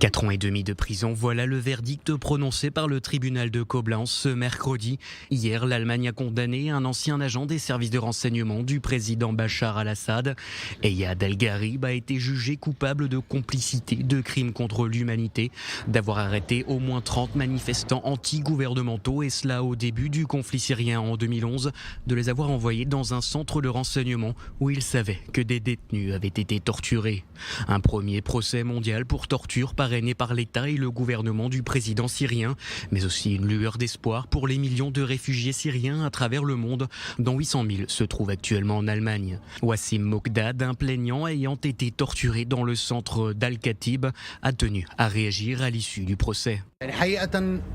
4 ans et demi de prison, voilà le verdict prononcé par le tribunal de Koblenz ce mercredi. Hier, l'Allemagne a condamné un ancien agent des services de renseignement du président Bachar al-Assad. Eyad El-Gharib a été jugé coupable de complicité de crimes contre l'humanité, d'avoir arrêté au moins 30 manifestants anti-gouvernementaux, et cela au début du conflit syrien en 2011, de les avoir envoyés dans un centre de renseignement où il savait que des détenus avaient été torturés. Un premier procès mondial pour torture parrainé par l'État et le gouvernement du président syrien, mais aussi une lueur d'espoir pour les millions de réfugiés syriens à travers le monde, dont 800 000 se trouvent actuellement en Allemagne. Wassim Mokdad, un plaignant ayant été torturé dans le centre d'Al-Khatib, a tenu à réagir à l'issue du procès.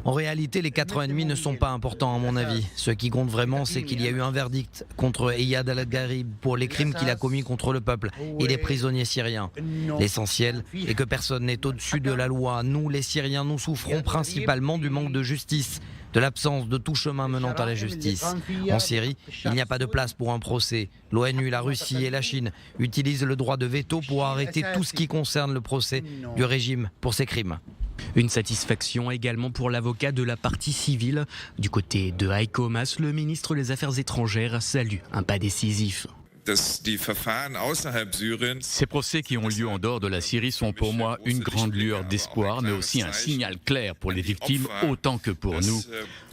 En réalité, les 4 ans et demi ne sont pas importants à mon avis. Ce qui compte vraiment, c'est qu'il y a eu un verdict contre Eyad El-Gharib pour les crimes qu'il a commis contre le peuple et les prisonniers syriens. L'essentiel est que personne n'est au-dessus de la loi. Nous, les Syriens, nous souffrons principalement du manque de justice, de l'absence de tout chemin menant à la justice. En Syrie, il n'y a pas de place pour un procès. L'ONU, la Russie et la Chine utilisent le droit de veto pour arrêter tout ce qui concerne le procès du régime pour ces crimes. Une satisfaction également pour l'avocat de la partie civile. Du côté de Heiko Maas, le ministre des Affaires étrangères salue un pas décisif. Ces procès qui ont lieu en dehors de la Syrie sont pour moi une grande lueur d'espoir, mais aussi un signal clair pour les victimes autant que pour nous,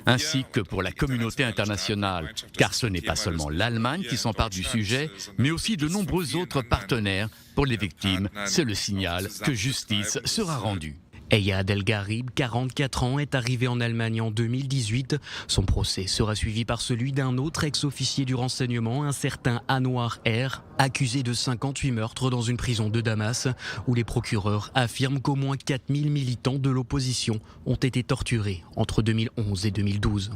ainsi que pour la communauté internationale. Car ce n'est pas seulement l'Allemagne qui s'empare du sujet, mais aussi de nombreux autres partenaires. Pour les victimes, c'est le signal que justice sera rendue. Eyad El-Gharib, 44 ans, est arrivé en Allemagne en 2018. Son procès sera suivi par celui d'un autre ex-officier du renseignement, un certain Anwar R, accusé de 58 meurtres dans une prison de Damas, où les procureurs affirment qu'au moins 4000 militants de l'opposition ont été torturés entre 2011 et 2012.